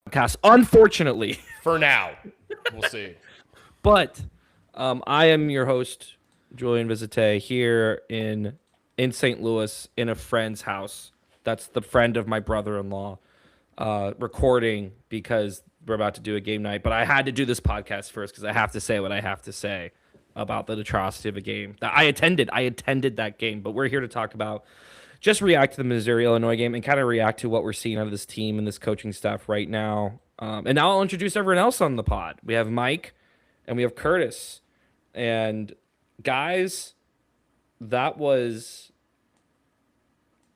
podcast, unfortunately. For now. We'll see. But I am your host, Julian Visite, here in St. Louis in a friend's house. That's the friend of my brother-in-law, recording because we're about to do a game night. But I had to do this podcast first because I have to say what I have to say about the atrocity of a game that I attended. I attended that game, but we're here to talk about just react to the Missouri-Illinois game and kind of react to what we're seeing out of this team and this coaching staff right now. And now I'll introduce everyone else on the pod. We have Mike and we have Curtis. And guys, that was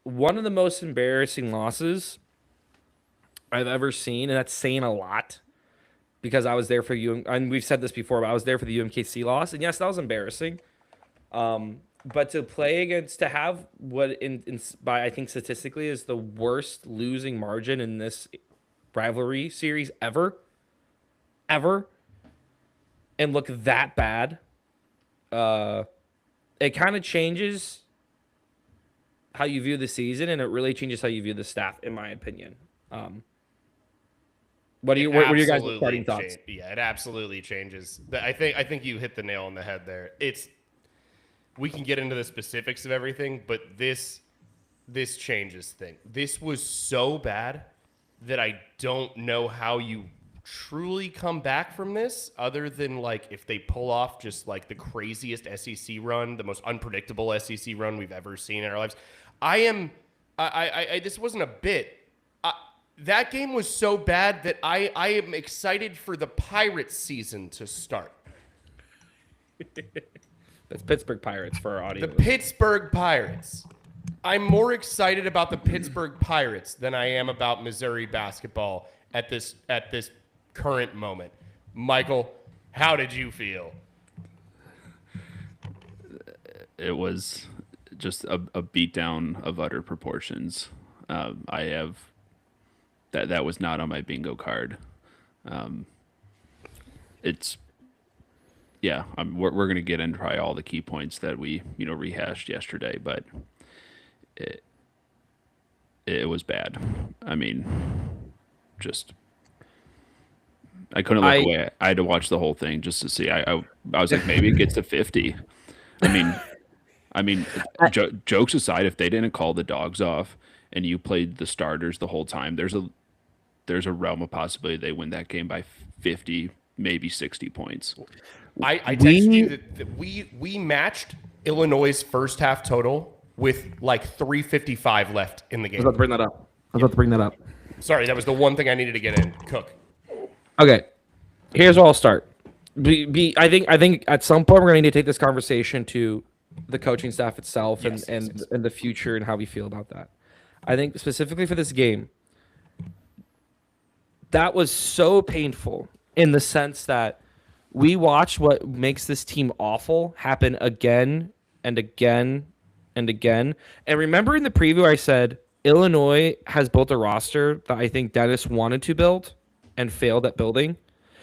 one of the most embarrassing losses I've ever seen. And that's saying a lot because I was there for you. And we've said this before, but I was there for the UMKC loss. And yes, that was embarrassing. But to play against, to have what by I think statistically is the worst losing margin in this rivalry series ever, and look that bad, it kind of changes how you view the season, and it really changes how you view the staff, in my opinion. What are your guys' starting thoughts? Yeah, it absolutely changes. I think you hit the nail on the head there. We can get into the specifics of everything, but this changes things. This was so bad that I don't know how you truly come back from this other than like if they pull off just like the craziest SEC run, the most unpredictable SEC run we've ever seen in our lives. This wasn't a bit. That game was so bad that I am excited for the Pirates season to start. That's Pittsburgh Pirates for our audience. The Pittsburgh Pirates. I'm more excited about the Pittsburgh Pirates than I am about Missouri basketball at this current moment. Michael, how did you feel? It was just a beatdown of utter proportions. That was not on my bingo card. We're going to get into probably all the key points that we rehashed yesterday, but it was bad. I mean, just I couldn't look away. I had to watch the whole thing just to see. I was like, maybe it gets to 50. I mean, jokes aside, if they didn't call the dogs off and you played the starters the whole time, there's a realm of possibility they win that game by 50, maybe 60 points. I texted you that we matched Illinois' first half total with like 3:55 left in the game. I was about to bring that up. Sorry, that was the one thing I needed to get in. Cook. Okay, here's where I'll start. I think at some point we're going to need to take this conversation to the coaching staff itself and the future and how we feel about that. I think specifically for this game, that was so painful in the sense that we watched what makes this team awful happen again and again and again. And remember in the preview I said Illinois has built a roster that I think Dennis wanted to build and failed at building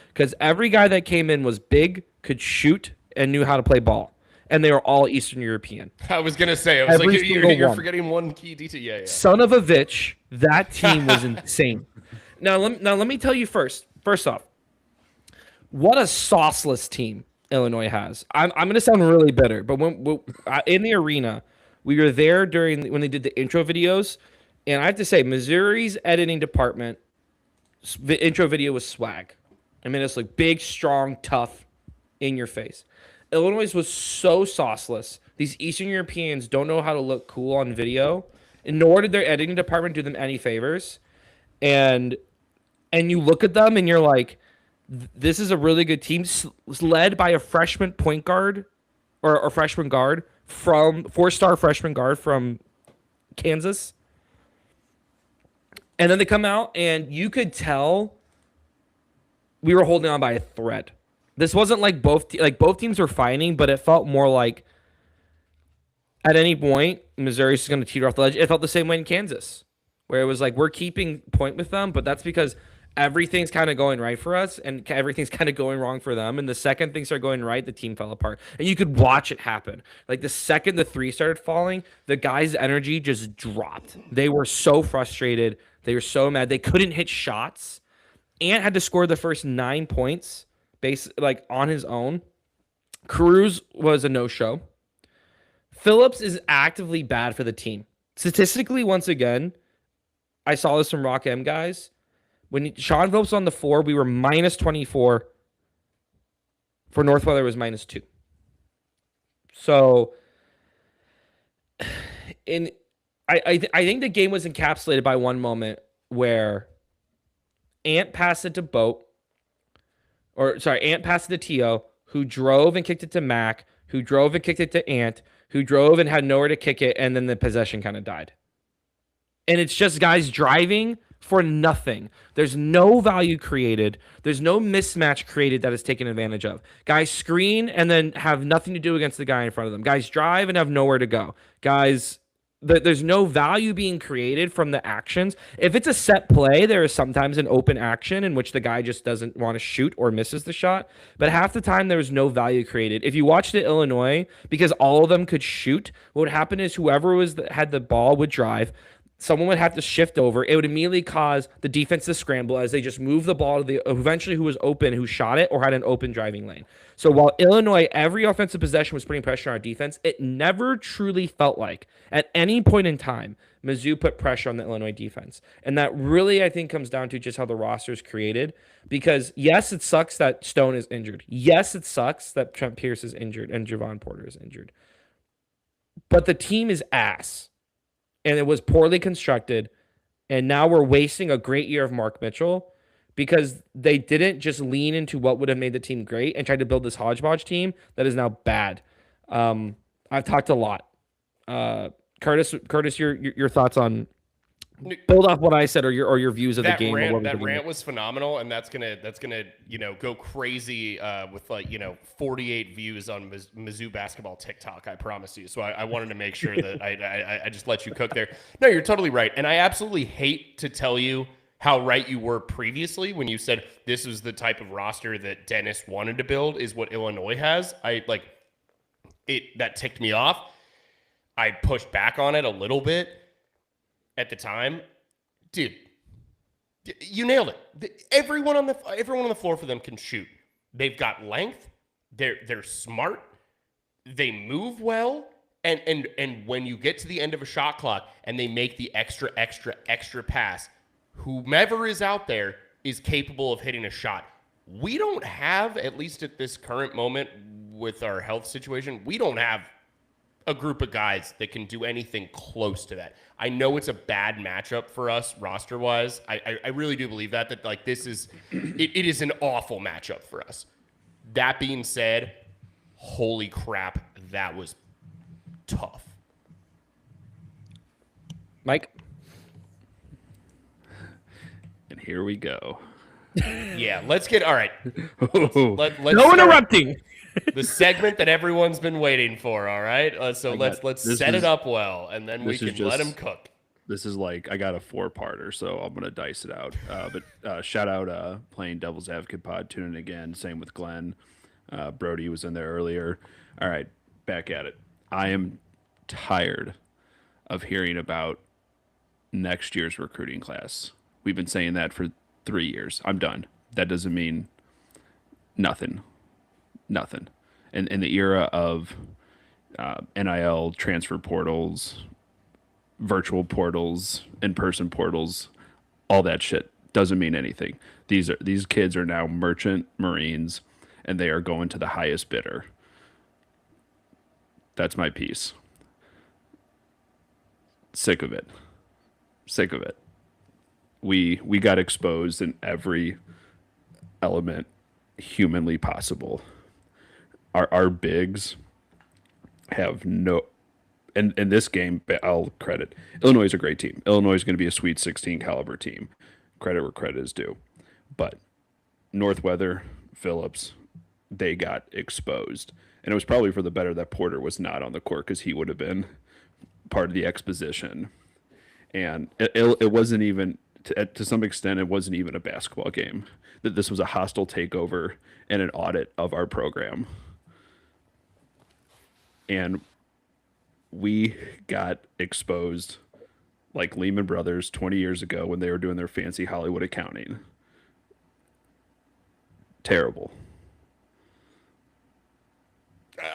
because every guy that came in was big, could shoot, and knew how to play ball. And they were all Eastern European. I was going to say, I was like, you're forgetting one key detail. Yeah. Son of a bitch, that team was insane. Now let me tell you first off, what a sauceless team Illinois has. I'm going to sound really bitter, but when in the arena, we were there when they did the intro videos, and I have to say, Missouri's editing department, the intro video was swag. I mean, it's like big, strong, tough, in your face. Illinois was so sauceless. These Eastern Europeans don't know how to look cool on video, and nor did their editing department do them any favors. And you look at them, and you're like, this is a really good team led by a freshman point guard or freshman guard from 4-star freshman guard from Kansas. And then they come out and you could tell we were holding on by a thread. This wasn't like both teams were fighting, but it felt more like at any point Missouri's going to teeter off the ledge. It felt the same way in Kansas, where it was like we're keeping point with them, but that's because everything's kind of going right for us and everything's kind of going wrong for them. And the second things started going right, the team fell apart. And you could watch it happen. Like the second the three started falling, the guys' energy just dropped. They were so frustrated. They were so mad. They couldn't hit shots. Ant had to score the first 9 points like on his own. Cruz was a no-show. Phillips is actively bad for the team. Statistically, once again, I saw this from Rock M guys. When Sean Phillips was on the floor, we were minus 24. For Northweather, it was minus 2. So, I think the game was encapsulated by one moment where Ant passed it to Ant passed it to T.O., who drove and kicked it to Mac, who drove and kicked it to Ant, who drove and had nowhere to kick it, and then the possession kind of died. And it's just guys driving for nothing. There's no value created. There's no mismatch created that is taken advantage of. Guys screen and then have nothing to do against the guy in front of them. Guys drive and have nowhere to go. Guys, there's no value being created from the actions. If it's a set play, there is sometimes an open action in which the guy just doesn't want to shoot or misses the shot. But half the time, there was no value created. If you watched it, Illinois, because all of them could shoot, what would happen is whoever had the ball would drive. Someone would have to shift over. It would immediately cause the defense to scramble as they just move the ball to eventually who was open, who shot it, or had an open driving lane. So while Illinois, every offensive possession was putting pressure on our defense, it never truly felt like, at any point in time, Mizzou put pressure on the Illinois defense. And that really, I think, comes down to just how the roster is created. Because, yes, it sucks that Stone is injured. Yes, it sucks that Trent Pierce is injured and Javon Porter is injured. But the team is ass. And it was poorly constructed. And now we're wasting a great year of Mark Mitchell because they didn't just lean into what would have made the team great and tried to build this hodgepodge team that is now bad. I've talked a lot. Curtis, your thoughts on build off what I said or your views of the game. That rant was phenomenal, and that's gonna go crazy with 48 views on Mizzou basketball TikTok. I promise you. So I wanted to make sure that I just let you cook there. No, you're totally right, and I absolutely hate to tell you how right you were previously when you said this was the type of roster that Dennis wanted to build is what Illinois has. That ticked me off. I pushed back on it a little bit at the time. Dude, you nailed it. Everyone on the floor for them can shoot. They've got length. They're smart. They move well. And when you get to the end of a shot clock and they make the extra pass, whomever is out there is capable of hitting a shot. We don't have, at least at this current moment with our health situation, we don't have a group of guys that can do anything close to that. I know it's a bad matchup for us roster-wise. I really do believe that this is it is an awful matchup for us. That being said, holy crap, that was tough. Mike? And here we go. Yeah, let's get all right. Let's no interrupting. The segment that everyone's been waiting for. All right, let's set it up well, and then we can let him cook. This is like I got a 4-parter, so I'm gonna dice it out. But shout out playing Devil's Advocate pod, tuning in again. Same with Glenn. Brody was in there earlier. All right, back at it. I am tired of hearing about next year's recruiting class. We've been saying that for 3 years. I'm done. That doesn't mean nothing. In the era of NIL, transfer portals, virtual portals, in-person portals, all that shit doesn't mean anything. These kids are now merchant Marines, and they are going to the highest bidder. That's my piece. Sick of it. We got exposed in every element humanly possible. Our bigs have no, and in this game, I'll credit Illinois is a great team. Illinois is going to be a Sweet 16 caliber team. Credit where credit is due. But Northweather, Phillips, they got exposed. And it was probably for the better that Porter was not on the court because he would have been part of the exposition. And it wasn't even, to some extent, it wasn't even a basketball game. That this was a hostile takeover and an audit of our program. And we got exposed like Lehman Brothers 20 years ago when they were doing their fancy Hollywood accounting. terrible.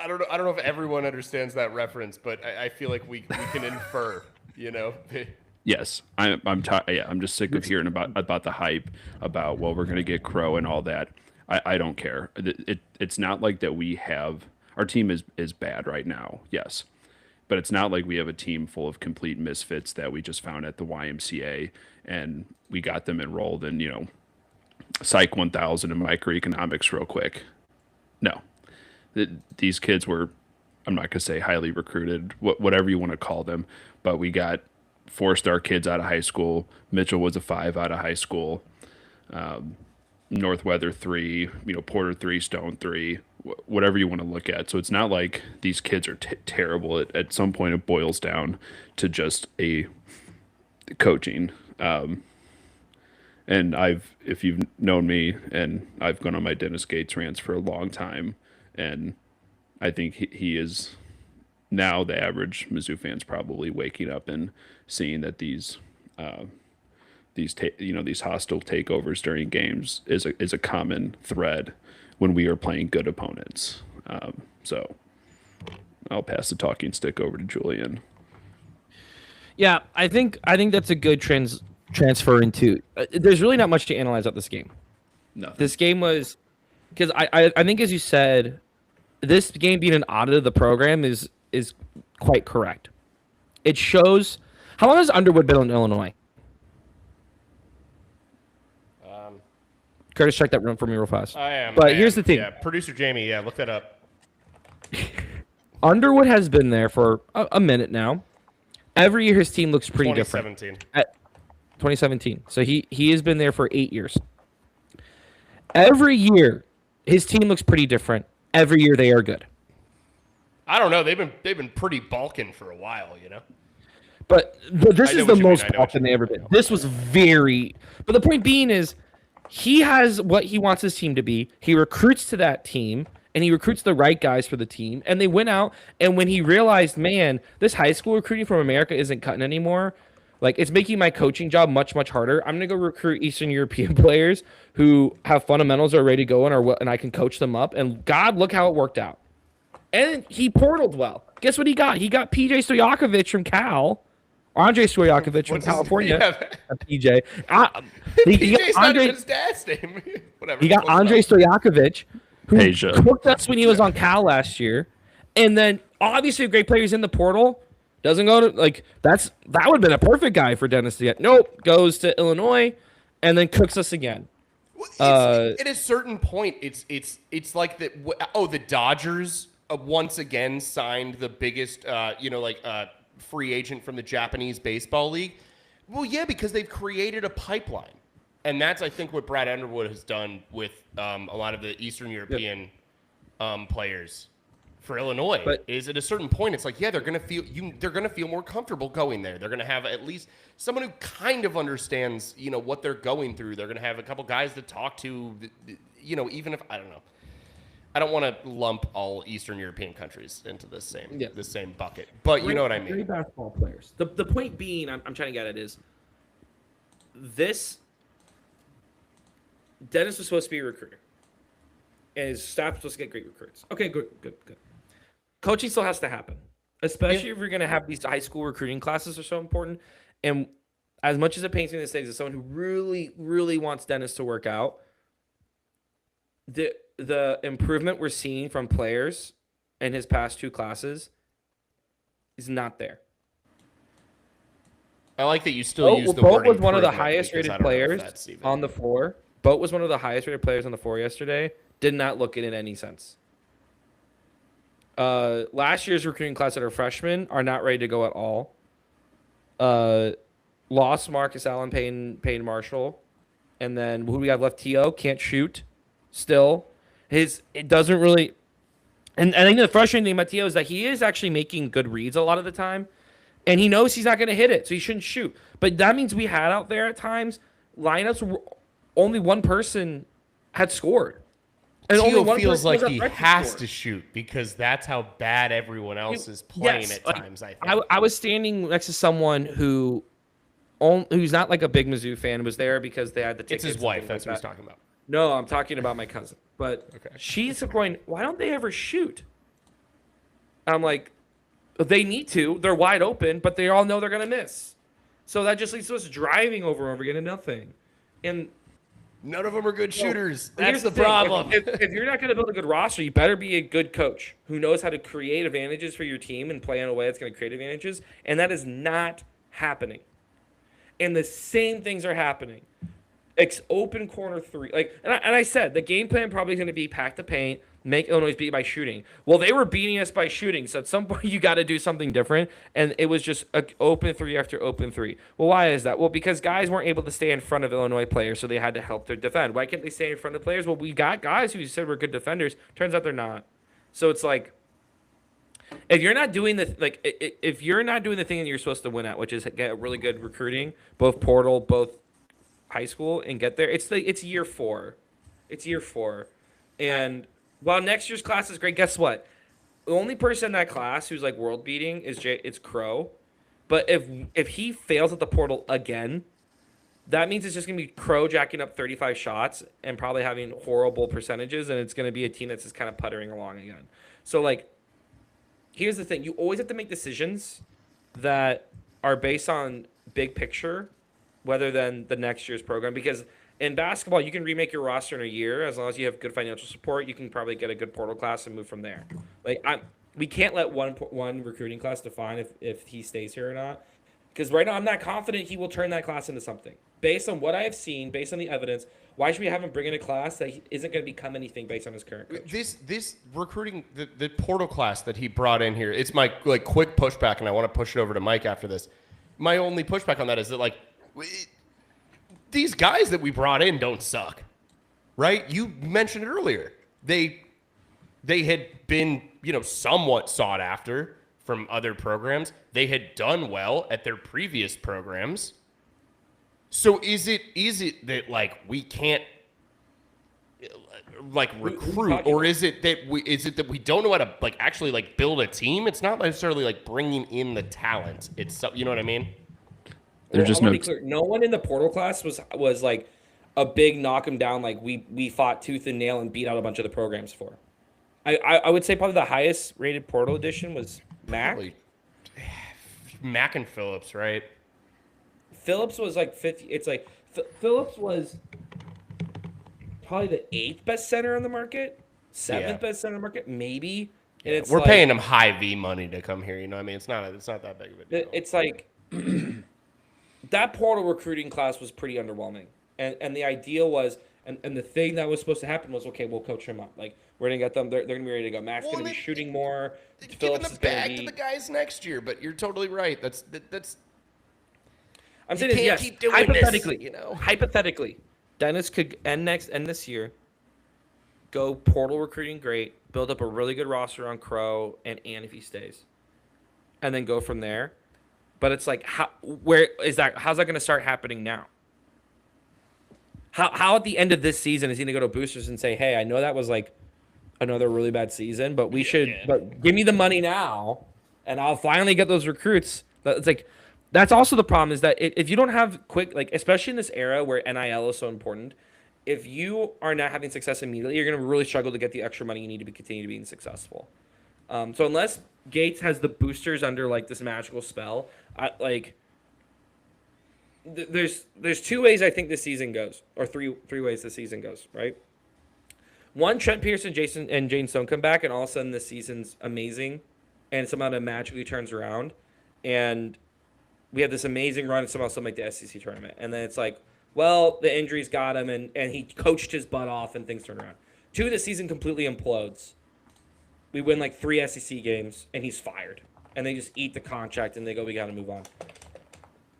I don't know. I don't know if everyone understands that reference, but I feel like we can infer. Yes, I'm just sick of hearing about the hype about we're going to get Crow and all that. I don't care. It's not like that we have our team is bad right now. Yes, but it's not like we have a team full of complete misfits that we just found at the YMCA and we got them enrolled in Psych 1000 and microeconomics real quick. No, these kids were, I'm not going to say highly recruited, whatever you want to call them, but we got 4-star kids out of high school. Mitchell was a 5 out of high school. Northweather 3, Porter 3, Stone 3, whatever you want to look at. So it's not like these kids are terrible. At some point, it boils down to just a coaching. And if you've known me, and I've gone on my Dennis Gates rants for a long time, and I think he is now the average Mizzou fan's probably waking up and seeing that these hostile takeovers during games is a common thread when we are playing good opponents. So I'll pass the talking stick over to Julian. Yeah, I think that's a good transfer into. There's really not much to analyze about this game. Nothing. This game was because I think, as you said, this game being an audit of the program is quite correct. It shows how long has Underwood been in Illinois? Curtis, check that room for me real fast. I am. But here's the thing. Yeah, producer Jamie, look that up. Underwood has been there for a minute now. Every year his team looks pretty different. 2017. So he has been there for 8 years. Every year his team looks pretty different. Every year they are good. I don't know. They've been pretty Balkan for a while, But this is the most Balkan they ever been. This was very. But the point being is, he has what he wants his team to be. He recruits to that team, and he recruits the right guys for the team. And they went out, and when he realized, man, this high school recruiting from America isn't cutting anymore. Like, it's making my coaching job much, much harder. I'm going to go recruit Eastern European players who have fundamentals are ready to go and I can coach them up. And God, look how it worked out. And he portaled well. Guess what he got? He got PJ Stojakovic from Cal. Andre Stojakovic from California. PJ. PJ's not even his dad's name. Whatever. He got Andre Stojakovic, who cooked us when he was on Cal last year. And then, obviously, a great player. He's in the portal. Doesn't go to, that would have been a perfect guy for Dennis to get. Nope. Goes to Illinois and then cooks us again. At a certain point, it's like that. The Dodgers once again signed the biggest, free agent from the Japanese Baseball League. Well, yeah, because they've created a pipeline, and that's, I think, what Brad Underwood has done with a lot of the Eastern European players for Illinois. But is at a certain point, it's like, yeah, they're gonna feel more comfortable going there. They're gonna have at least someone who kind of understands, what they're going through. They're gonna have a couple guys to talk to, even if I don't know. I don't want to lump all Eastern European countries into the same bucket, but you know what I mean. Great basketball players. The point being, I'm trying to get at is this. Dennis was supposed to be a recruiter, and his staff was supposed to get great recruits. Okay, good. Coaching still has to happen, especially if you're going to have these high school recruiting classes are so important. And as much as it pains me to say, as someone who really, really wants Dennis to work out, the improvement we're seeing from players in his past 2 classes is not there. I like that you still use the Boat word was one of the highest rated players on the floor. Boat was one of the highest rated players on the floor yesterday. Did not look it in any sense. Last year's recruiting class that are freshmen are not ready to go at all. Lost Marcus Allen, Payne Marshall. And then who do we have left? T.O. Can't shoot still. It doesn't really. And I think the frustrating thing about T.O. is that he is actually making good reads a lot of the time. And he knows he's not going to hit it, so he shouldn't shoot. But that means we had out there at times lineups where only one person had scored. And T.O. feels like he has to shoot because that's how bad everyone else is playing at times, I think. I was standing next to someone who's not like a big Mizzou fan, was there because they had the tickets. It's his wife. That's what he's talking about. No, I'm talking about my cousin. But Okay. she's going, why don't they ever shoot? I'm like, they need to. They're wide open, but they all know they're going to miss. So that just leads to us driving over and over again to nothing. And None of them are good shooters. But here's That's the thing. problem. If you're not going to build a good roster, you better be a good coach who knows how to create advantages for your team and play in a way that's going to create advantages. And that is not happening. And the same things are happening. It's open corner three. And I said the game plan probably is going to be pack the paint, make Illinois beat by shooting. Well, they were beating us by shooting, so at some point you got to do something different. And it was just a open three after open three. Well, why is that? Well, because guys weren't able to stay in front of Illinois players, so they had to help their defend. Why can't they stay in front of players? Well, we got guys who said were good defenders. Turns out they're not. So it's like, if you're not doing if you're not doing the thing that you're supposed to win at, which is get really good recruiting, both portal, both high school, and get there, it's year 4. It's year 4, and while next year's class is great, guess what? The only person in that class who's like world beating it's Crow, but if he fails at the portal again, that means it's just gonna be Crow jacking up 35 shots and probably having horrible percentages, and it's gonna be a team that's just kind of puttering along again. So like, here's the thing: you always have to make decisions that are based on big picture, rather than the next year's program. Because in basketball, you can remake your roster in a year as long as you have good financial support. You can probably get a good portal class and move from there. We can't let one recruiting class define if he stays here or not. Because right now, I'm not confident he will turn that class into something. Based on what I have seen, based on the evidence, why should we have him bring in a class that isn't going to become anything based on his current coach? This recruiting, the portal class that he brought in here, it's my quick pushback, and I want to push it over to Mike after this. My only pushback on that is that these guys that we brought in don't suck, right? You mentioned it earlier. They had been somewhat sought after from other programs. They had done well at their previous programs. So is it that we can't recruit, or is it that we don't know how to actually build a team? It's not necessarily bringing in the talent. It's, you know what I mean? There's just no. No one in the portal class was like a big knock 'em down. We fought tooth and nail and beat out a bunch of the programs for. I would say probably the highest rated portal edition was Mac. Probably Mac and Phillips, right? Phillips was 50. It's Phillips was probably the 8th best center on the market, 7th best center on the market, maybe. And it's we're paying him high V money to come here. You know what I mean? It's not that big of a deal. It's that portal recruiting class was pretty underwhelming. And the idea was, and the thing that was supposed to happen was, okay, we'll coach them up. We're going to get them. They're going to be ready to go. Mac's going to be shooting more. Phillips is going to be... to the guys next year, but you're totally right. That's I'm saying yes. Hypothetically, hypothetically, Dennis could end this year, go portal recruiting great, build up a really good roster on Crow and if he stays, and then go from there. But it's how's that going to start happening now? How at the end of this season is he going to go to boosters and say, hey, I know that was another really bad season, but but give me the money now, and I'll finally get those recruits. It's that's also the problem, is that if you don't have quick, especially in this era where NIL is so important, if you are not having success immediately, you're going to really struggle to get the extra money you need to continue being successful. So unless Gates has the boosters under this magical spell, there's 2 ways I think this season goes, or three ways this season goes, right? One, Trent Pearson, Jason, and Jane Stone come back, and all of a sudden this season's amazing, and somehow it magically turns around, and we have this amazing run, and somehow still make the SEC tournament. And then it's well, the injuries got him, and he coached his butt off, and things turn around. 2, the season completely implodes. We win 3 SEC games, and he's fired. And they just eat the contract, and they go, we got to move on.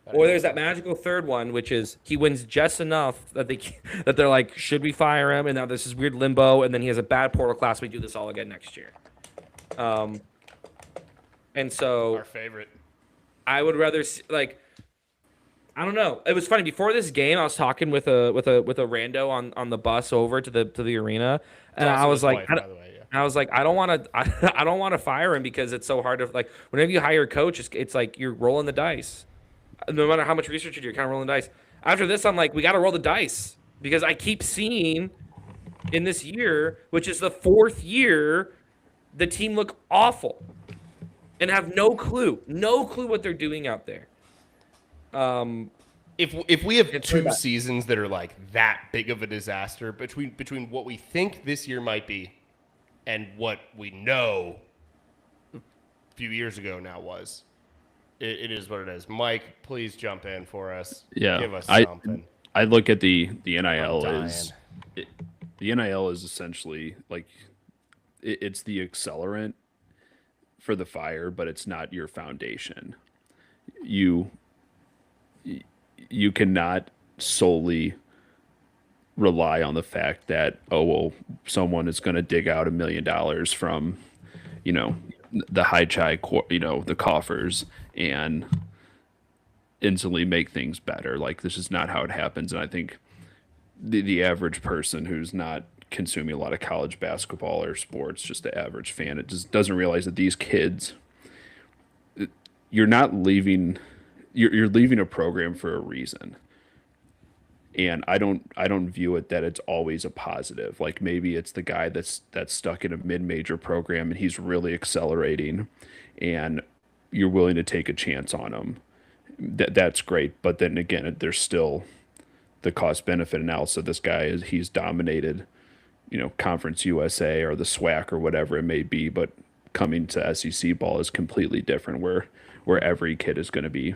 Or there's that magical third one, which is he wins just enough that they're should we fire him? And now there's this weird limbo, and then he has a bad portal class. We do this all again next year. And so our favorite. I would rather I don't know. It was funny, before this game I was talking with a rando on the bus over to the arena, and I was like, by the way, yeah. I was like, I don't want to fire him, because it's so hard to whenever you hire a coach, it's you're rolling the dice. No matter how much research you do, you're kind of rolling the dice. After this, I'm we got to roll the dice. because I keep seeing in this year, which is the 4th year, the team look awful and have no clue what they're doing out there. If we have It's really 2 bad. seasons that are like that big of a disaster between what we think this year might be and what we know a few years ago now was, it is what it is. Mike, please jump in for us. Yeah, Give us something. I look at the I'm NIL dying. the NIL is essentially like it's the accelerant for the fire, but it's not your foundation. You you cannot solely rely on the fact that, oh well, someone is going to dig out $1 million from, you know, the the coffers, and instantly make things better. Like, this is not how it happens. And I think the average person who's not consuming a lot of college basketball or sports, just the average fan, it just doesn't realize that these kids, you're not leaving, you're leaving a program for a reason. And I don't view it that it's always a positive. Like, maybe it's the guy that's stuck in a mid-major program and he's really accelerating, and you're willing to take a chance on him. That's great. But then again, there's still the cost benefit analysis. This guy he's dominated, Conference USA or the SWAC or whatever it may be, but coming to SEC ball is completely different, where every kid is going to be,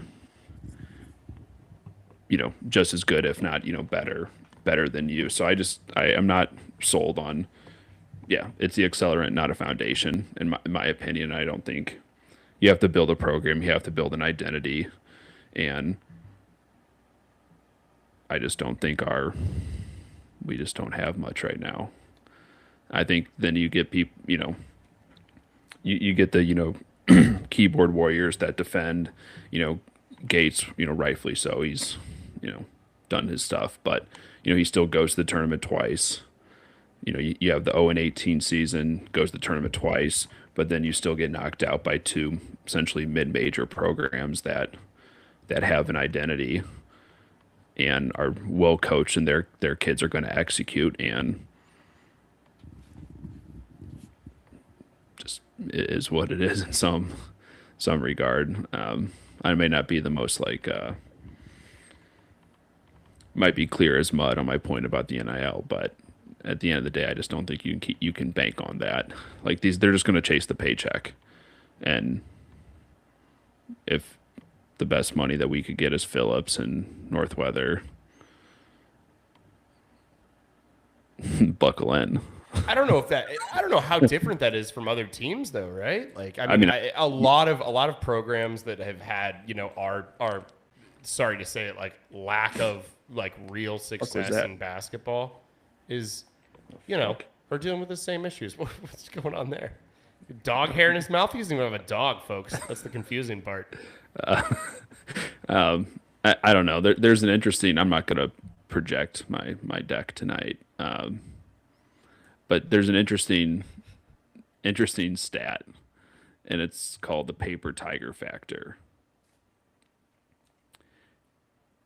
just as good, if not, better than you. So I am not sold on, yeah, it's the accelerant, not a foundation, in my opinion. I don't think you have to build a program, you have to build an identity. And I just don't think we just don't have much right now. I think then you get people, you get the, keyboard warriors that defend, Gates, rightfully so. He's, done his stuff, but, he still goes to the tournament twice. You have the 0-18 season, goes to the tournament twice, but then you still get knocked out by 2 essentially mid-major programs that have an identity and are well coached, and their kids are going to execute, and just it is what it is in some regard. I may not be the most might be clear as mud on my point about the NIL, but at the end of the day, I just don't think you can bank on that. Like, they're just going to chase the paycheck, and if the best money that we could get is Phillips and Northweather, buckle in. I don't know how different that is from other teams though, right? Like, I mean, a lot of programs that have had, are sorry to say it, like, lack of like real success in basketball is, are dealing with the same issues. What's going on there? Dog hair in his mouth? He doesn't even have a dog, folks. That's the confusing part. I don't know. There's an interesting. I'm not going to project my deck tonight, but there's an interesting stat, and it's called the paper tiger factor.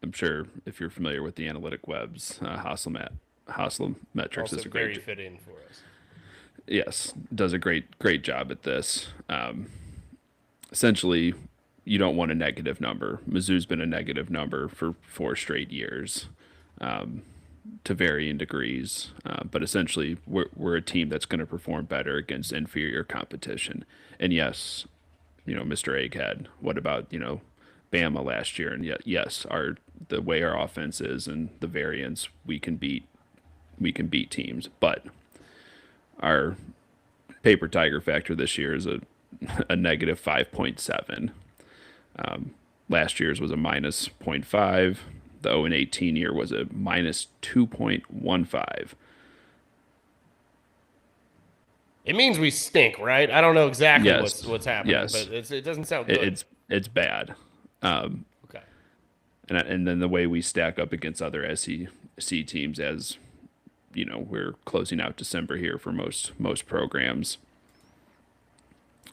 I'm sure if you're familiar with the analytic webs, Hasselmetrics Also is a very great. fit in for us. Yes, does a great job at this. Essentially, you don't want a negative number. Mizzou's been a negative number for 4 straight years, to varying degrees. But essentially, we're a team that's going to perform better against inferior competition. And yes, Mr. Egghead. What about Bama last year? And yet, yes, the way our offense is and the variance, we can beat teams. But our paper tiger factor this year is a negative 5.7. Last year's was a minus 0.5. The 0-18 year was a minus 2.15. It means we stink, right? I don't know exactly Yes. what's happening, Yes. but it doesn't sound good. It's bad. Okay. And then the way we stack up against other SEC teams, as we're closing out December here for most programs.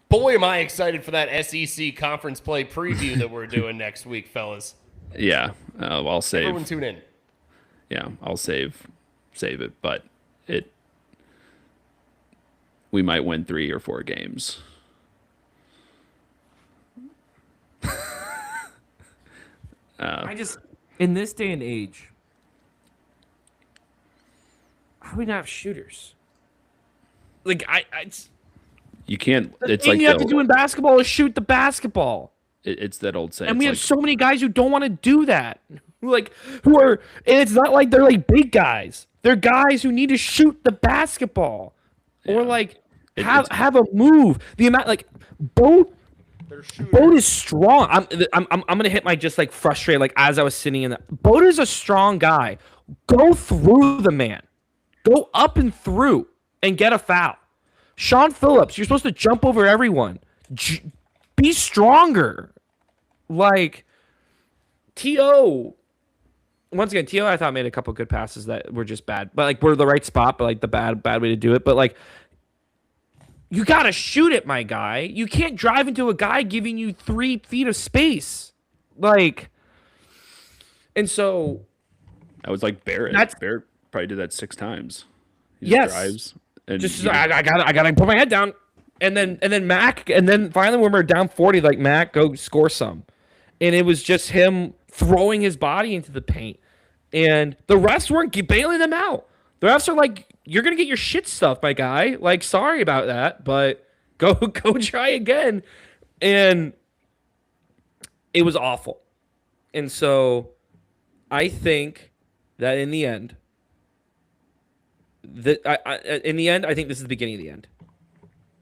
Boy, am I excited for that SEC conference play preview that we're doing next week, fellas. Yeah, I'll save. Everyone tune in. yeah, I'll save it, but we might win 3 or 4 games. I just, in this day and age, how do we not have shooters? Like You can't. the It's thing like you have to do in basketball is shoot the basketball. it's that old saying. And It's we like, have so many guys who don't want to do that. Who are, and it's not like they're like big guys. They're guys who need to shoot the basketball. Or Yeah. like It's have a move. The amount like Boat is strong. I'm gonna hit my just like frustrated like as I was sitting in that. Boat is a strong guy. Go through the man. Go up and through and get a foul. Sean Phillips, you're supposed to jump over everyone. Be stronger. Like T.O. Once again, T.O. I thought made a couple good passes that were just bad. But like were the right spot, but like the bad way to do it. But like you gotta shoot it, my guy. You can't drive into a guy giving you 3 feet of space. Like, and so I was like Barrett. Barrett probably did that 6 times. He just drives and I gotta put my head down, and then Mac, and then finally when we're down 40, like Mac, go score some, and it was just him throwing his body into the paint, and the refs weren't bailing them out. The refs are like, you're gonna get your shit stuffed, my guy. Like, sorry about that, but go try again, and it was awful, and so I think that in the end. I think this is the beginning of the end.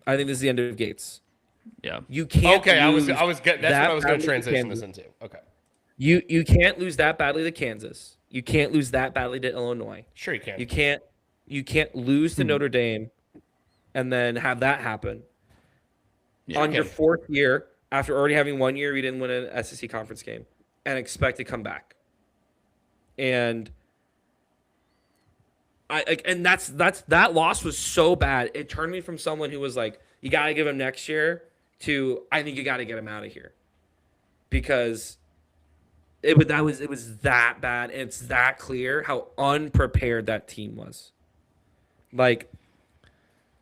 I think this is the end of Gates. yeah. You can't. Okay, lose that's what I was going to badly transition Kansas. this into. Okay, You can't lose that badly to Kansas. You can't lose that badly to Illinois. sure you can. You can't lose to Notre Dame, and then have that happen on your 4th year after already having 1 year you didn't win an SEC conference game, and expect to come back. And that loss was so bad. It turned me from someone who was like, you got to give him next year to I think you got to get him out of here, because it was that bad, and it's that clear how unprepared that team was. Like,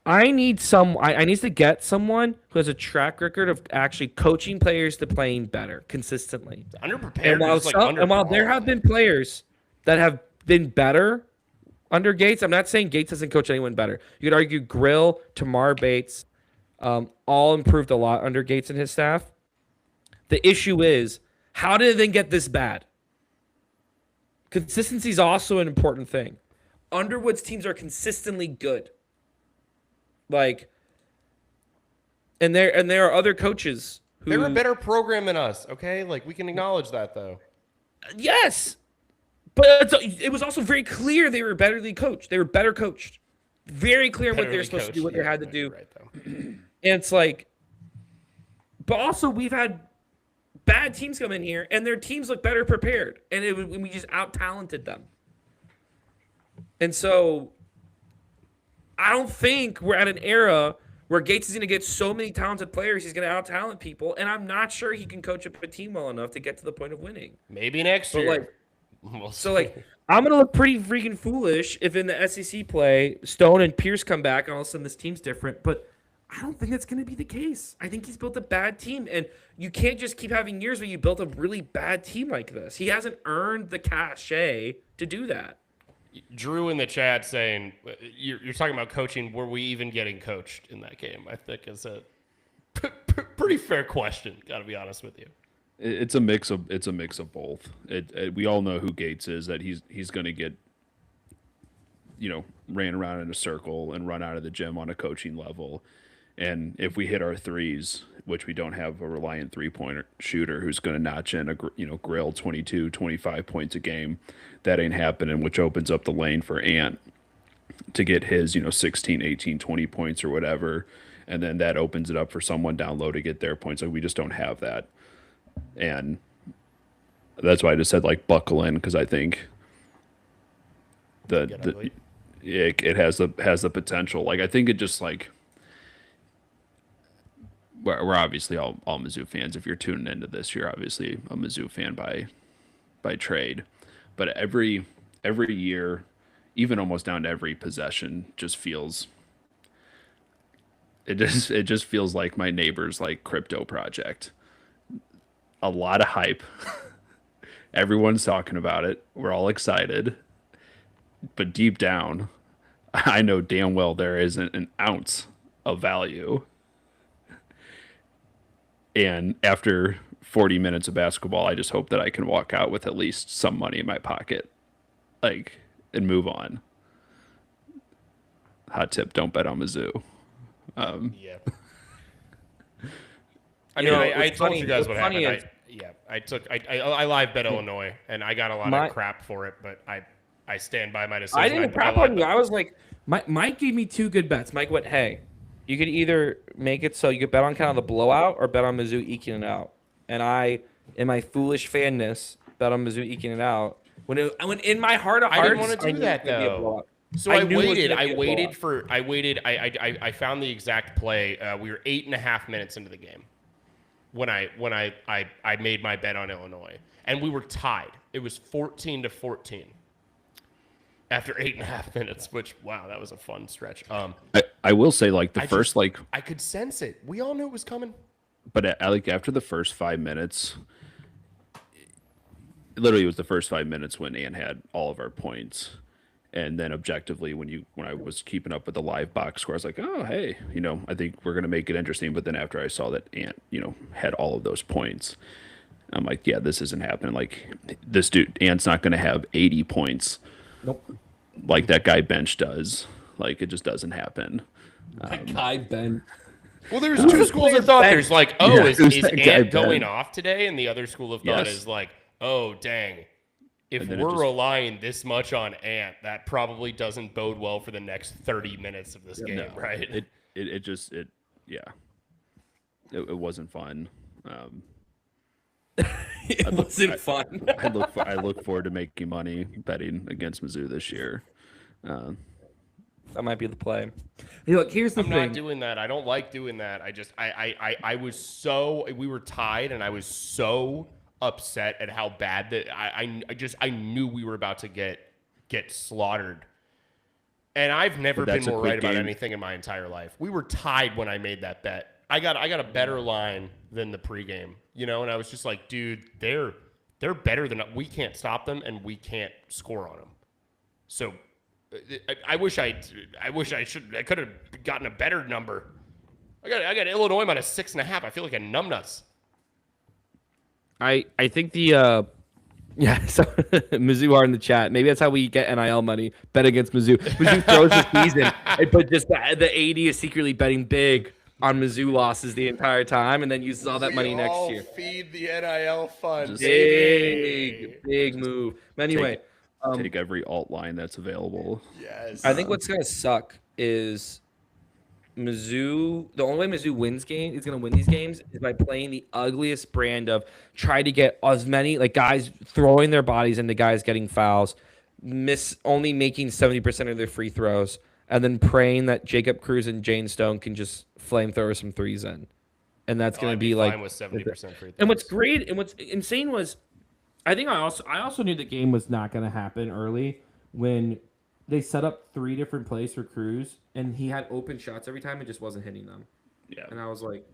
I need to get someone who has a track record of actually coaching players to playing better consistently. Underprepared. And while there have been players that have been better under Gates, I'm not saying Gates doesn't coach anyone better. You could argue Grill, Tamar Bates, all improved a lot under Gates and his staff. The issue is, how did it then get this bad? Consistency is also an important thing. Underwood's teams are consistently good. Like, and there are other coaches who they're a better program than us. Okay, like we can acknowledge that though. Yes, but it was also very clear they were better coached. They were better coached. Very clear what they were supposed to do, what they had to do. Right, though. And it's like, but also we've had bad teams come in here, and their teams look better prepared, and we just out-talented them. And so I don't think we're at an era where Gates is going to get so many talented players, he's going to out-talent people, and I'm not sure he can coach up a team well enough to get to the point of winning. Maybe next year. I'm going to look pretty freaking foolish if in the SEC play, Stone and Pierce come back, and all of a sudden this team's different, but I don't think that's going to be the case. I think he's built a bad team, and you can't just keep having years where you built a really bad team like this. He hasn't earned the cachet to do that. Drew in the chat saying, you're talking about coaching. Were we even getting coached in that game? I think is a pretty fair question. Got to be honest with you. It's a mix of both. We all know who Gates is. That he's going to get, ran around in a circle and run out of the gym on a coaching level. And if we hit our threes, which we don't have a reliant three-pointer shooter who's going to notch in grill 22, 25 points a game, that ain't happening, which opens up the lane for Ant to get his, 16, 18, 20 points or whatever. And then that opens it up for someone down low to get their points. Like, we just don't have that. And that's why I just said, buckle in, because I think it has the potential. I think it just we're obviously all Mizzou fans. If you're tuning into this, you're obviously a Mizzou fan by trade. But every every year, even almost down to every possession, just feels it just feels like my neighbor's like crypto project. A lot of hype. Everyone's talking about it. We're all excited. But deep down, I know damn well there isn't an ounce of value. And after 40 minutes of basketball, I just hope that I can walk out with at least some money in my pocket, like, and move on. Hot tip: don't bet on Mizzou. Yeah. I mean, I told funny- you guys what's what funny happened. is- I live bet Illinois, and I got a lot of crap for it, but I stand by my decision. I didn't crap on you. I was like, Mike gave me two good bets. Mike went, hey, you could either make it so you could bet on kind of the blowout or bet on Mizzou eking it out. And I, in my foolish fanness, bet on Mizzou eking it out. When in my heart of I hearts, didn't want to I do knew it that was gonna be a though. blowout. So I I knew it was waited. gonna be a blowout. I found the exact play. We were 8.5 minutes into the game when I made my bet on Illinois, and we were tied. It was 14-14 after 8.5 minutes. Which, wow, that was a fun stretch. I will say, like, the first, like, I could sense it. We all knew it was coming. but like after the first 5 minutes, literally it was the first 5 minutes when Ann had all of our points. And then objectively, when I was keeping up with the live box score, I was like, oh, hey, I think we're going to make it interesting. But then after I saw that Ant, had all of those points, I'm like, yeah, this isn't happening. Like, this dude, Ant's not going to have 80 points. Nope. Like that guy Bench does. Like, it just doesn't happen. That guy Ben. Well, there's two schools of thought. There's like, oh, Yeah, is who's that guy, Ant going Ben? off today? And the other school of thought Yes. is like, oh, dang. If And then it we're just- relying this much on Ant, that probably doesn't bode well for the next 30 minutes of this game, No, right? Yeah. It wasn't fun. It wasn't fun. I look forward to making money betting against Mizzou this year. That might be the play. Hey, look, here's the I'm thing. not doing that. I don't like doing that. We were tied, and I was so upset at how bad that I knew we were about to get slaughtered. And I've never But been that's a more quick right about game. anything in my entire life. We were tied when I made that bet. I got a better line than the pregame, and I was just like, dude, they're better than we can't stop them, and we can't score on them. So I could have gotten a better number. I got Illinois minus 6.5. I feel like a numbnuts. I think the so Mizzou are in the chat. Maybe that's how we get NIL money. Bet against Mizzou. Mizzou throws the season, but just the AD is secretly betting big on Mizzou losses the entire time, and then uses all that money next year. Feed the NIL fund. Big move. But anyway, Take every alt line that's available. Yes. I think what's gonna suck is Mizzou. The only way Mizzou wins is gonna win these games is by playing the ugliest brand of try to get as many like guys throwing their bodies into guys getting fouls, only making 70% of their free throws, and then praying that Jacob Cruz and Jane Stone can just flamethrower some threes in, and that's gonna I'd be fine like. with 70% free throws. And what's great and what's insane was, I think I also knew the game was not going to happen early when they set up 3 different plays for Cruz and he had open shots every time and just wasn't hitting them. Yeah. And I was like,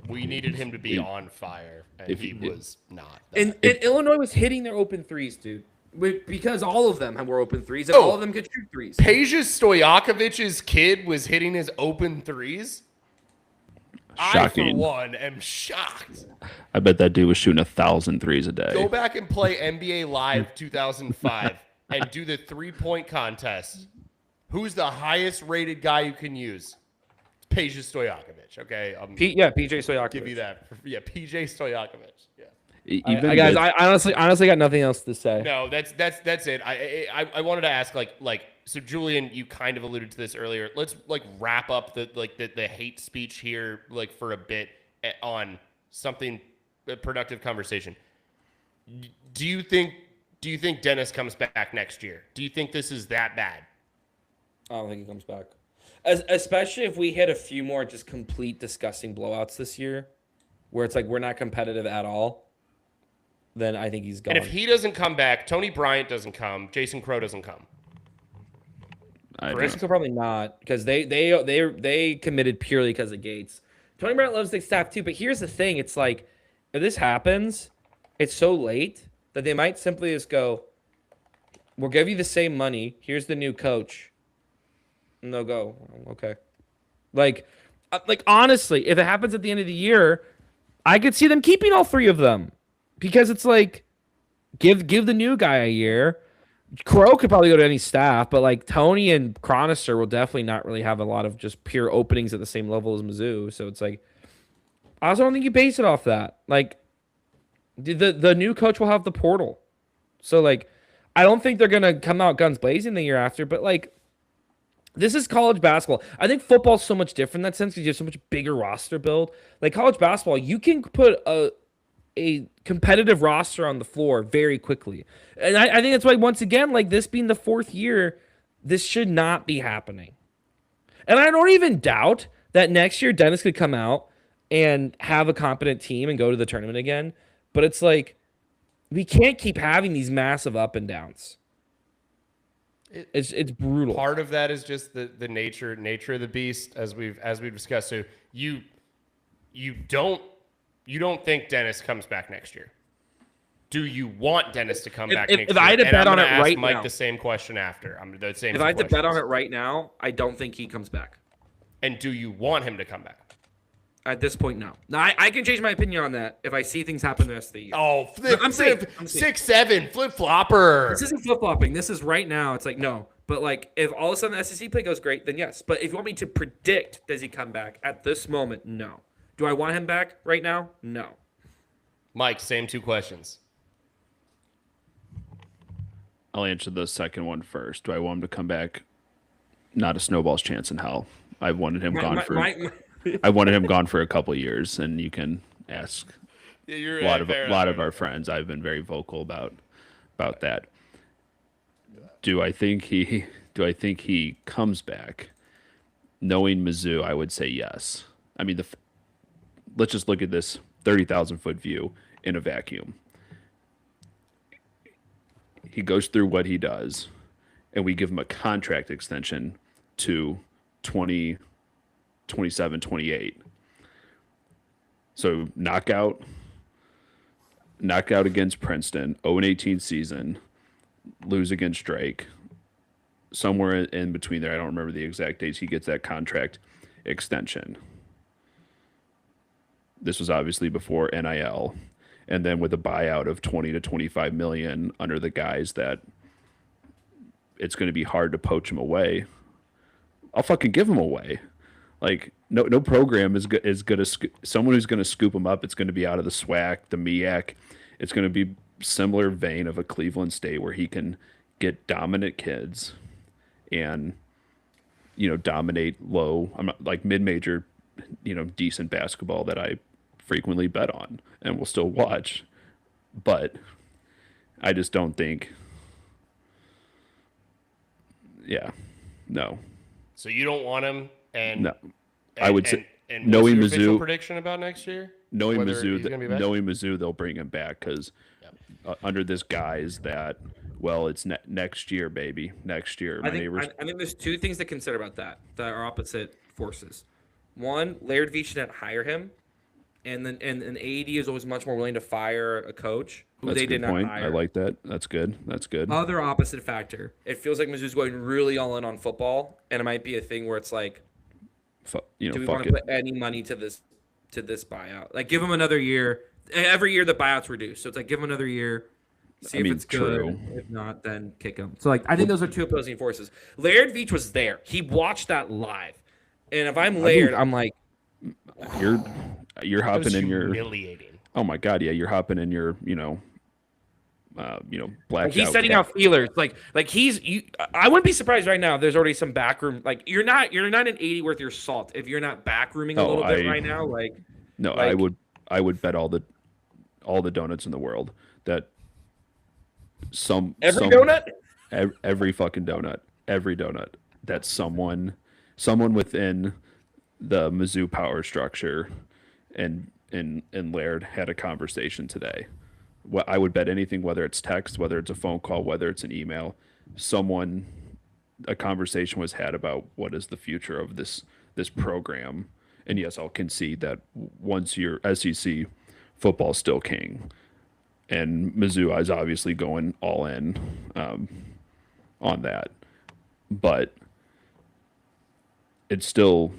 we needed him to be on fire, and if he he- was not. and Illinois was hitting their open threes, dude, because all of them were open threes and all of them could shoot threes. Peja Stojakovic's kid was hitting his open threes. I, for Shocking. one, am shocked. I bet that dude was shooting 1,000 threes a day. Go back and play NBA Live 2005 and do the 3-point contest. Who's the highest rated guy you can use? Peja Stojakovic. Okay, PJ Stojakovic. give you that. Yeah, PJ Stojakovic. Yeah. Even guys, with- I honestly got nothing else to say. No, that's it. I wanted to ask so Julian, you kind of alluded to this earlier. Let's wrap up the hate speech here for a bit on something a productive conversation. Do you think Dennis comes back next year? Do you think this is that bad? I don't think he comes back. Especially if we hit a few more just complete disgusting blowouts this year, where it's like we're not competitive at all. then I think he's gone. And if he doesn't come back, Tony Bryant doesn't come, Jason Crow doesn't come. Jason Crow probably not, because they committed purely because of Gates. Tony Bryant loves the staff too, but here's the thing: it's like if this happens, it's so late that they might simply just go, "We'll give you the same money. Here's the new coach," and they'll go, "Okay." Like honestly, if it happens at the end of the year, I could see them keeping all three of them, because it's like give the new guy a year. Crow could probably go to any staff, but like Tony and Chronister will definitely not really have a lot of just pure openings at the same level as Mizzou. So it's like, I also don't think you base it off that. Like the new coach will have the portal. So like, I don't think they're going to come out guns blazing the year after, but like, this is college basketball. I think football's so much different in that sense because you have so much bigger roster build. Like college basketball, you can put a competitive roster on the floor very quickly. And I think that's why, once again, like this being the fourth year, this should not be happening. And I don't even doubt that next year Dennis could come out and have a competent team and go to the tournament again. But it's like, we can't keep having these massive up and downs. It's brutal. Part of that is just the nature of the beast, as we've discussed. So you don't think Dennis comes back next year? Do you want Dennis to come back next year? If I had to bet on it right Mike now, the same question after. I'm the same. If I had to bet on it right now, I don't think he comes back. And do you want him to come back? At this point, no. Now, I can change my opinion on that if I see things happen the rest of the year. Oh, I'm saying 6'7", flip-flopper. This isn't flip-flopping. This is right now. It's like, no. But, like, if all of a sudden the SEC play goes great, then yes. But if you want me to predict, does he come back? At this moment, no. Do I want him back right now? No. Mike, same two questions. I'll answer the second one first. Do I want him to come back? Not a snowball's chance in hell. I wanted him gone for I wanted him gone for a couple of years, and you can ask a lot of our friends. I've been very vocal about that. Do I think he comes back? Knowing Mizzou, I would say yes. I mean, let's just look at this 30,000-foot view in a vacuum. He goes through what he does, and we give him a contract extension to 27, 28. So knockout against Princeton, 0-18 season, lose against Drake. Somewhere in between there, I don't remember the exact dates, he gets that contract extension. This was obviously before NIL. And then with a buyout of 20 to 25 million under the guise that it's going to be hard to poach him away, I'll fucking give him away. Like, no program is going to someone who's going to scoop him up. It's going to be out of the SWAC, the MEAC. It's going to be similar vein of a Cleveland State where he can get dominant kids and, dominate low, I'm not like mid-major, decent basketball that I frequently bet on and will still watch. But I just don't think, no. So you don't want him, and no, I would say and knowing what's your official Mizzou prediction about next year. Knowing Mizzou, they'll bring him back because under this guise that, well, it's next year, baby, next year. I think there's two things to consider about that are opposite forces. One, Laird Veach didn't hire him, and then and an AD is always much more willing to fire a coach who they did not hire. I like that. That's good. Other opposite factor. It feels like Mizzou's going really all in on football, and it might be a thing where it's like, do we want to put any money to this buyout? Like, give him another year. Every year the buyout's reduced, so it's like give him another year. See if it's good. If not, then kick him. So, like, I think those are two opposing forces. Laird Veach was there. He watched that live, and if I'm Laird, I'm like, you're hopping in your humiliating. Oh my God, yeah, you're hopping in your black. Like he's setting out feelers. Like I wouldn't be surprised right now if there's already some backroom. Like you're not an 80 worth your salt if you're not backrooming a little bit right now. Like no, like, I would bet all the donuts in the world that donut, every fucking donut, every donut that someone within the Mizzou power structure and Laird had a conversation today I would bet anything, whether it's text, whether it's a phone call, whether it's an email, a conversation was had about what is the future of this program. And yes, I'll concede that once you're SEC, football's still king, and Mizzou is obviously going all in on that, but it's still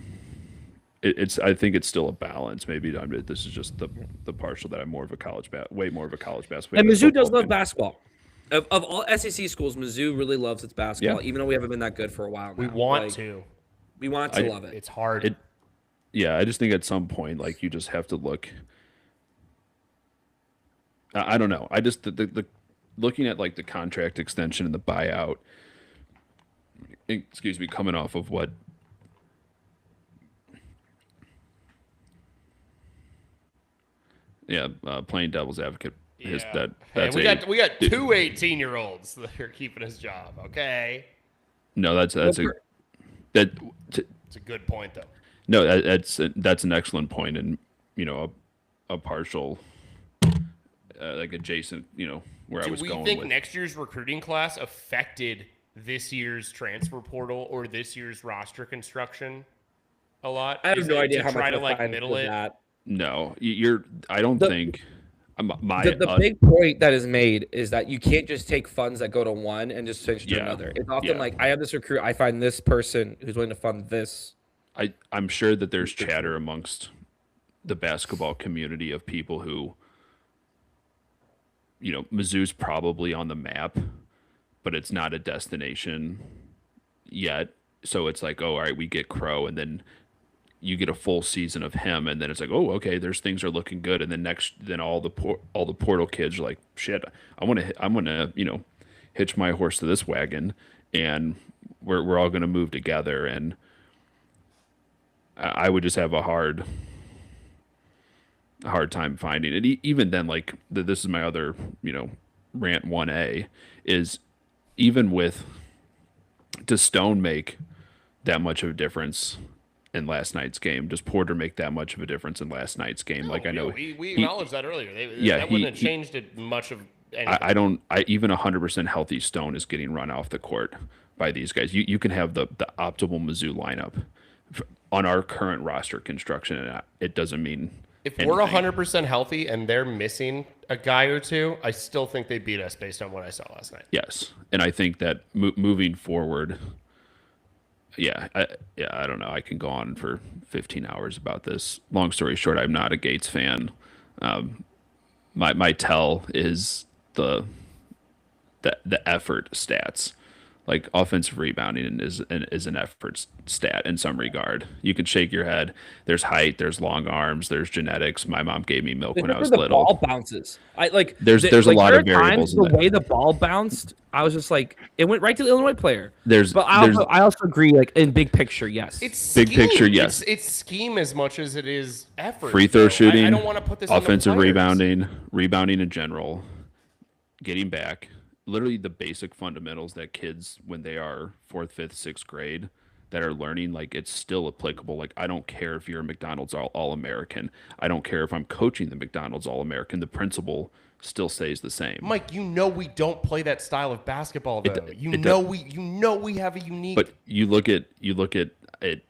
it's I think it's still a balance. Maybe this is just the partial that I'm more of a way more of a college basketball. And Mizzou does love basketball. Of all SEC schools, Mizzou really loves its basketball, Yeah. even though we haven't been that good for a while now. We want to. We want to love it. It's hard. Yeah, I just think at some point, like, you just have to look. I don't know. I just the looking at like the contract extension and the buyout. Excuse me, coming off of what. Yeah, playing devil's advocate. We got 2 18-year-olds that are keeping his job. Okay, No, that's it's a good point though. No, that's an excellent point, and a partial, like adjacent, where I was going. Do we think next year's recruiting class affected this year's transfer portal or this year's roster construction a lot? I have no idea how try much to like time middle with it. that. No, I don't think. The big point that is made is that you can't just take funds that go to one and just switch to another. It's often like, I have this recruit, I find this person who's willing to fund this. I'm sure that there's chatter amongst the basketball community of people who, Mizzou's probably on the map, but it's not a destination yet. So it's like, oh, all right, we get Crow, and then you get a full season of him, and then it's like, oh, okay, things are looking good, and then all the portal kids are like, shit, I'm gonna hitch my horse to this wagon, and we're all gonna move together, and I would just have a hard time finding it. Even then, like, this is my other rant 1A is, even with, does Stone make that much of a difference in last night's game? Does Porter make that much of a difference in last night's game? No, like, I know we acknowledged that earlier. That wouldn't have changed it much of anything. Even 100% healthy Stone is getting run off the court by these guys. You can have the optimal Mizzou lineup on our current roster construction, and it doesn't mean if anything. We're 100% healthy and they're missing a guy or two, I still think they beat us based on what I saw last night. Yes, and I think that moving forward. I don't know. I can go on for 15 hours about this. Long story short, I'm not a Gates fan. My tell is the effort stats. Like, offensive rebounding is an effort stat in some regard. You can shake your head. There's height. There's long arms. There's genetics. My mom gave me milk when I was little. The ball bounces. There's a lot of variables. The way the ball bounced, I was just like, it went right to the Illinois player. But I also agree. Like, in big picture, yes. It's big scheme. Picture, yes. It's scheme as much as it is effort. Free throw shooting. I don't want to put this. Offensive rebounding in general, getting back. Literally the basic fundamentals that kids, when they are 4th, 5th, 6th grade, that are learning, like, it's still applicable. Like, I don't care if you're a McDonald's All-American. I don't care if I'm coaching the McDonald's All-American. The principle still stays the same. Mike, we don't play that style of basketball, though. We have a unique. But you look at it.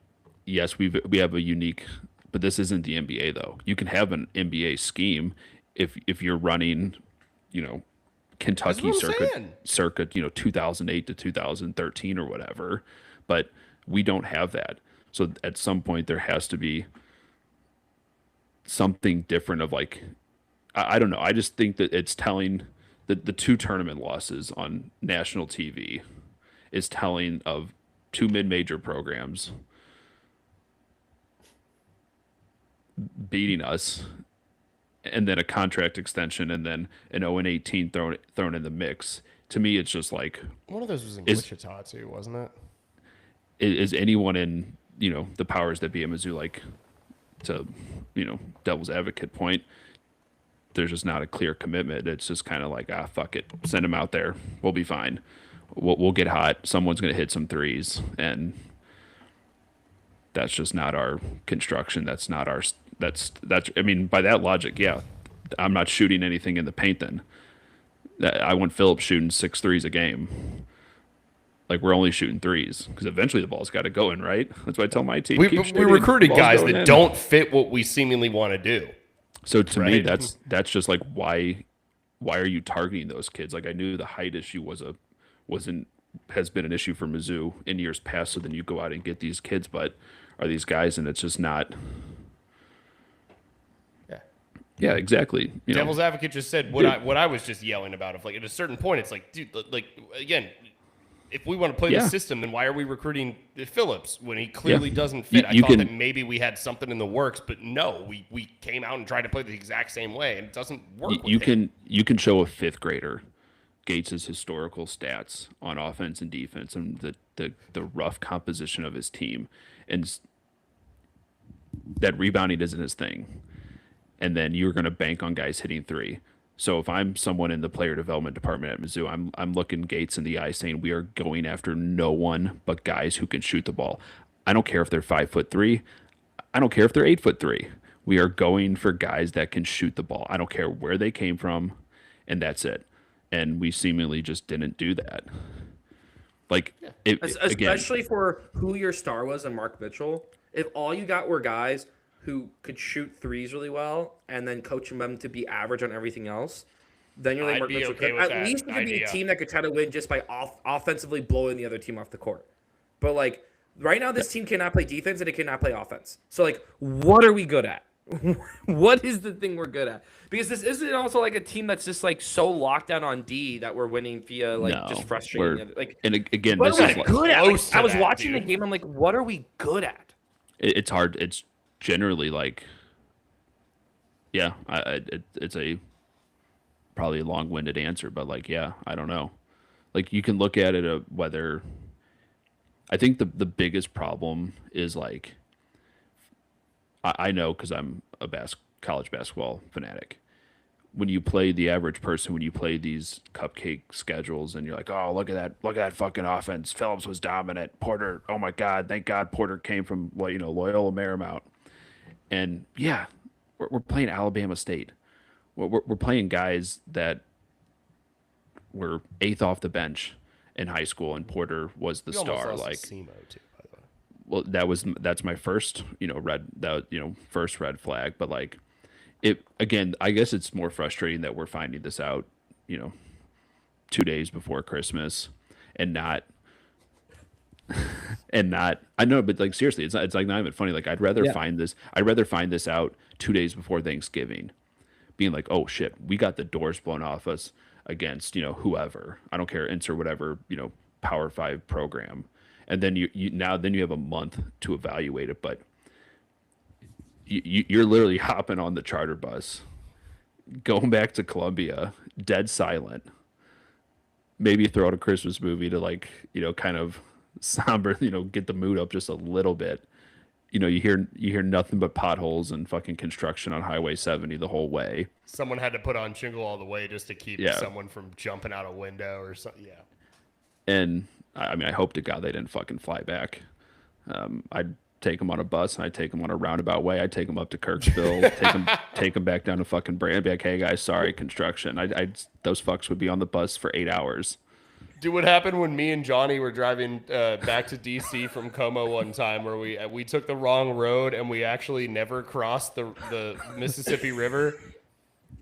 Yes, we have a unique, but this isn't the NBA though. You can have an NBA scheme if you're running, Kentucky circuit, 2008 to 2013 or whatever, but we don't have that. So at some point there has to be something different of, like, I don't know. I just think that it's telling that the 2 tournament losses on national TV is telling of 2 mid-major programs beating us, and then a contract extension, and then an 0-18 thrown in the mix. To me, it's just like, one of those was in Wichita too, wasn't it? Is anyone in the powers that be at Mizzou, like, to devil's advocate point, there's just not a clear commitment. It's just kind of like, fuck it, send them out there, we'll be fine, we'll get hot, someone's gonna hit some threes, and that's just not our construction. That's not our. That's. I mean, by that logic, yeah, I'm not shooting anything in the paint then. I want Phillips shooting 6 threes a game. Like, we're only shooting threes because eventually the ball's got to go in, right? That's what I tell my team. We Keep shooting, recruited the ball's guys going that in. don't fit what we seemingly want to do. So to me, Right. that's just like, why are you targeting those kids? Like, I knew the height issue has been an issue for Mizzou in years past. So then you go out and get these kids, but are these guys, and it's just not. Yeah. Yeah, exactly. Devil's advocate just said what I was just yelling about. Of like, at a certain point, it's like, dude, like, again, if we want to play the system, then why are we recruiting Phillips when he clearly doesn't fit? I thought that maybe we had something in the works, but no, we came out and tried to play the exact same way, and it doesn't work. You can show a fifth grader Gates's historical stats on offense and defense and the rough composition of his team, and that rebounding isn't his thing. And then you're going to bank on guys hitting three. So if I'm someone in the player development department at Mizzou, I'm looking Gates in the eye saying we are going after no one but guys who can shoot the ball. I don't care if they're 5'3". I don't care if they're 8'3". We are going for guys that can shoot the ball. I don't care where they came from, and that's it. And we seemingly just didn't do that. Like, especially for who your star was and Mark Mitchell. If all you got were guys who could shoot threes really well and then coaching them to be average on everything else, then you're like Mark Mitchell. At least it could be a team that could try to win just by offensively blowing the other team off the court. But like right now, this team cannot play defense and it cannot play offense. So like, what are we good at? What is the thing we're good at? Because this isn't also like a team that's just like so locked down on D that we're winning via just frustrating. And again, what this are is we like, good at? Like, I was watching the game. I'm like, what are we good at? It's hard. It's generally like, it's a probably a long-winded answer, but like, I don't know. Like, you can look at it whether. I think the biggest problem is like, I know because I'm a college basketball fanatic. When you play the average person, when you play these cupcake schedules, and you're like, oh, look at that fucking offense. Phillips was dominant. Porter, oh my God, thank God Porter came from Loyola Marymount. And we're playing Alabama State. We're playing guys that were 8th off the bench in high school, and Porter was the star. Like, SEMO too, by the way. Well, that's my first first red flag. But like, again, I guess it's more frustrating that we're finding this out 2 days before Christmas, and not I know, but like, seriously, it's like not even funny. Like, I'd rather find this out 2 days before Thanksgiving, being like, oh shit, we got the doors blown off us against whoever. I don't care, insert whatever Power 5 program. And then you have a month to evaluate it, but you're literally hopping on the charter bus, going back to Columbia, dead silent. Maybe throw out a Christmas movie to like kind of somber, get the mood up just a little bit. You hear nothing but potholes and fucking construction on Highway 70 the whole way. Someone had to put on Jingle All the Way just to keep someone from jumping out a window or something. Yeah. And I mean, I hope to God they didn't fucking fly back. I'd take them on a bus, and I'd take them on a roundabout way. I'd take them up to Kirksville, take them back down to fucking Brand. Be like, hey guys, sorry, construction. Those fucks would be on the bus for 8 hours. Dude, what happened when me and Johnny were driving back to DC from Como one time, where we took the wrong road and we actually never crossed the Mississippi River,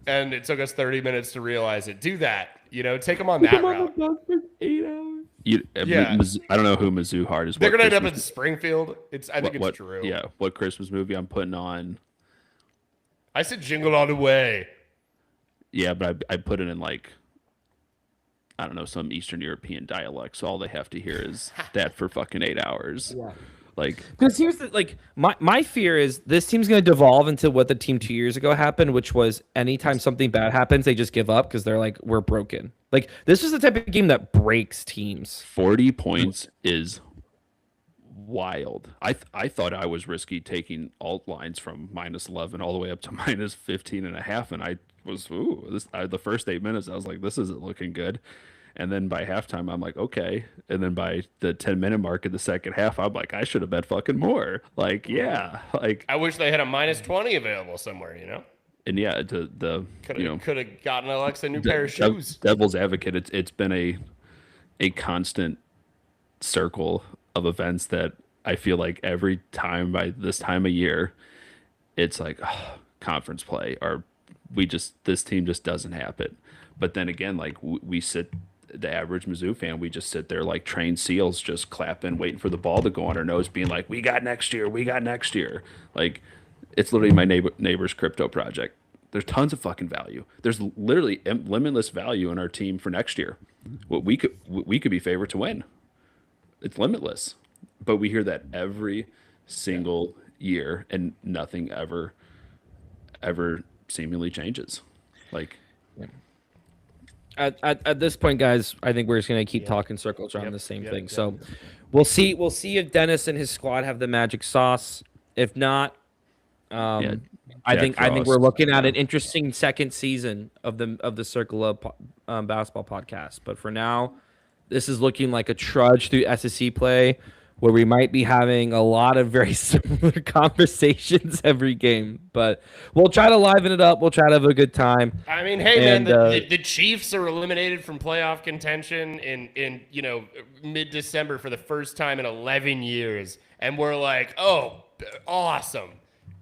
and it took us 30 minutes to realize it. Do that, take them on that route. For 8 hours. I don't know who Mizzou Hard is. They're gonna end up in Springfield. I think it's true. Yeah, what Christmas movie I'm putting on? I said Jingle All the Way. Yeah, but I put it in like, I don't know, some Eastern European dialect, so all they have to hear is that for fucking 8 hours. Yeah. Like, because here's my fear is this team's going to devolve into what the team 2 years ago happened, which was anytime something bad happens, they just give up because they're like, we're broken. Like, this is the type of game that breaks teams. 40 points is wild. I thought I was risky taking alt lines from -11 all the way up to -15.5, and I was the first 8 minutes I was like, this isn't looking good. And then by halftime, I'm like, okay. And then by the 10-minute mark in the second half, I'm like, I should have bet fucking more. Like, yeah. Like, I wish they had a -20 available somewhere, yeah, the Could have gotten Alexa a new pair of shoes. devil's advocate, it's been a constant circle of events that I feel like every time by this time of year, it's like conference play, or this team just doesn't happen. But then again, like we sit, the average Mizzou fan, we just sit there like trained seals, just clapping, waiting for the ball to go on our nose, being like, "We got next year, we got next year." Like it's literally my neighbor's crypto project. There's tons of fucking value. There's literally limitless value in our team for next year. What we could be favored to win. It's limitless, but we hear that every single year, and nothing ever seemingly changes. Like at this point, guys, I think we're just gonna keep talking circles around the same thing. So we'll see if Dennis and his squad have the magic sauce. If not, I think we're looking at an interesting second season of the Circle of Basketball podcast. But for now, this is looking like a trudge through SSC play, where we might be having a lot of very similar conversations every game. But we'll try to liven it up. We'll try to have a good time. I mean, hey, man, the Chiefs are eliminated from playoff contention in mid-December for the first time in 11 years. And we're like, oh, awesome.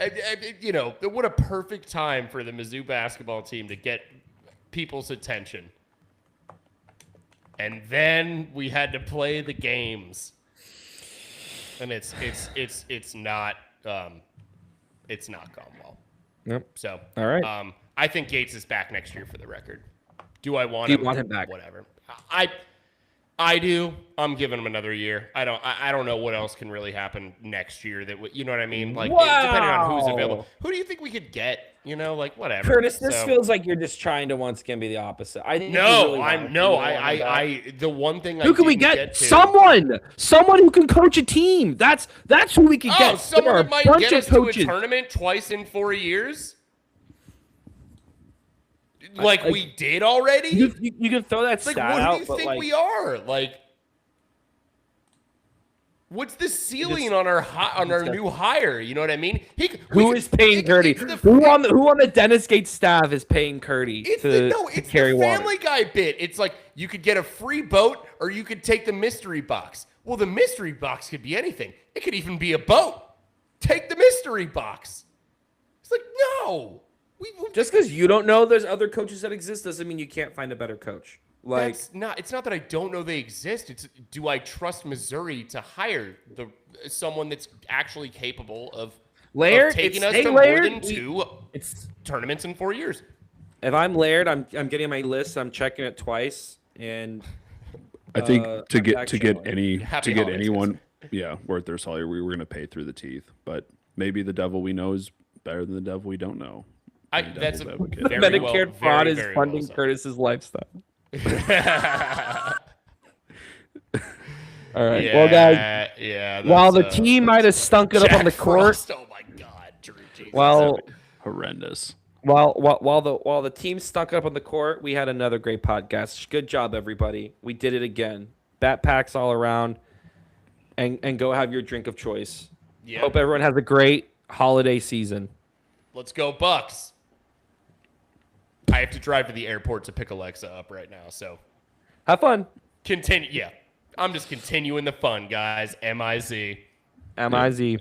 What a perfect time for the Mizzou basketball team to get people's attention. And then we had to play the games. And it's not gone well. Yep. So all right. I think Gates is back next year for the record. Do I want him? Do you want him back? Whatever. I do. I'm giving him another year. I don't know what else can really happen next year that you know what I mean? Like depending on who's available. Who do you think we could get? Whatever. Curtis, this feels like you're just trying to once again be the opposite. I think the one thing who can we get? Someone who can coach a team. That's who we can get. Someone that might get us to a tournament twice in 4 years. Like we did already? You can throw that stat out. What do you think we are? Like, what's the ceiling on our new hire? You know what I mean? Who is paying Curdy? Who on the Dennis Gates staff is paying Curdy to carry the water? Family Guy bit. It's like you could get a free boat or you could take the mystery box. Well, the mystery box could be anything. It could even be a boat. Take the mystery box. It's like, no. Just because you don't know there's other coaches that exist doesn't mean you can't find a better coach. Like it's not that I don't know they exist. It's do I trust Missouri to hire someone that's actually capable of taking us to more than two tournaments in 4 years? If I'm Laird, I'm getting my list. I'm checking it twice, and I think to get anyone worth their salary, we were going to pay through the teeth. But maybe the devil we know is better than the devil we don't know. That's a Medicare fraud is funding Curtis's lifestyle. All right. Yeah, well, guys. While the team might have stunk it up on the court. Oh my God, Drew. Jesus. Well, horrendous. While the team stunk it up on the court, we had another great podcast. Good job, everybody. We did it again. Bat packs all around, and go have your drink of choice. Yep. Hope everyone has a great holiday season. Let's go, Bucks. I have to drive to the airport to pick Alexa up right now, so have fun. Continue. Yeah, I'm just continuing the fun, guys. MIZ. MIZ.